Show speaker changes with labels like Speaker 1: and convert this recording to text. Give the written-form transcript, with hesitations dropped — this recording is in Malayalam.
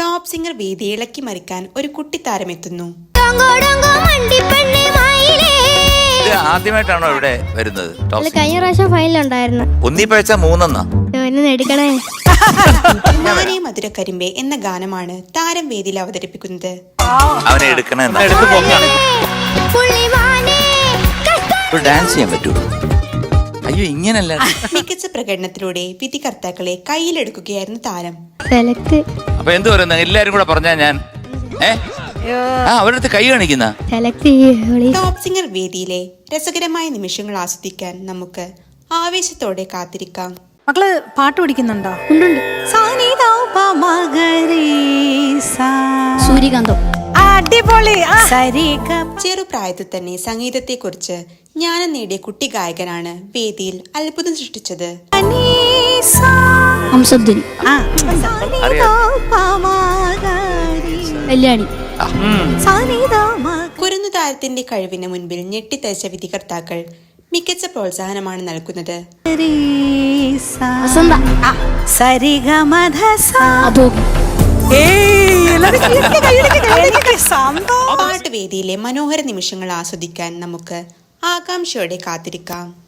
Speaker 1: ടോപ്പ് സിംഗർ വേദി ഇളക്കി മറിക്കാൻ ഒരു കുട്ടിത്താരമെത്തുന്നു.
Speaker 2: ആദ്യമായിട്ടാണോ ഇവിടെ വരുന്നത്?
Speaker 3: കഴിഞ്ഞ പ്രാവശ്യം ഫൈനലുണ്ടായിരുന്നു.
Speaker 2: ഒന്നിപ്പഴച്ച മൂന്നെന്നാ
Speaker 3: എടുക്കണേ.
Speaker 1: ഞാനേ മധുരക്കരിമ്പേ എന്ന ഗാനമാണ് താരം വേദിയിൽ അവതരിപ്പിക്കുന്നത്.
Speaker 2: അവനെ എടുക്കണ ഡാൻസ് ചെയ്യാൻ പറ്റൂ? അയ്യോ ഇങ്ങനല്ല.
Speaker 1: മികച്ച പ്രകടനത്തിലൂടെ വിധികർത്താക്കളെ കയ്യിലെടുക്കുകയായിരുന്നു താരം.
Speaker 2: അപ്പൊ എന്ത് പറയുന്ന എല്ലാരും കൂടെ പറഞ്ഞാ ഞാൻ അവരടുത്ത് കൈ കാണിക്കുന്ന
Speaker 1: ടോപ്പ് സിംഗർ വേദിയിലെ രസകരമായ നിമിഷങ്ങൾ ആസ്വദിക്കാൻ നമുക്ക് ആവേശത്തോടെ കാത്തിരിക്കാം.
Speaker 4: മക്കള് പാട്ട് പഠിക്കുന്നുണ്ടോ?
Speaker 3: സൂര്യകാന്തം.
Speaker 4: അടിപൊളി.
Speaker 1: ചെറുപ്രായത്തിൽ തന്നെ സംഗീതത്തെക്കുറിച്ച് ജ്ഞാനം നേടിയ കുട്ടി ഗായകനാണ് വേദിയിൽ അത്ഭുതം സൃഷ്ടിച്ചത്. കുരുന്നു താരത്തിന്റെ കഴിവിന് മുൻപിൽ ഞെട്ടിത്തരിച്ച വിധികർത്താക്കൾ മികച്ച പ്രോത്സാഹനമാണ് നൽകുന്നത്. പാട്ട് വേദിയിലെ മനോഹര നിമിഷങ്ങൾ ആസ്വദിക്കാൻ നമുക്ക് ആകാംക്ഷയോടെ കാത്തിരിക്കാം.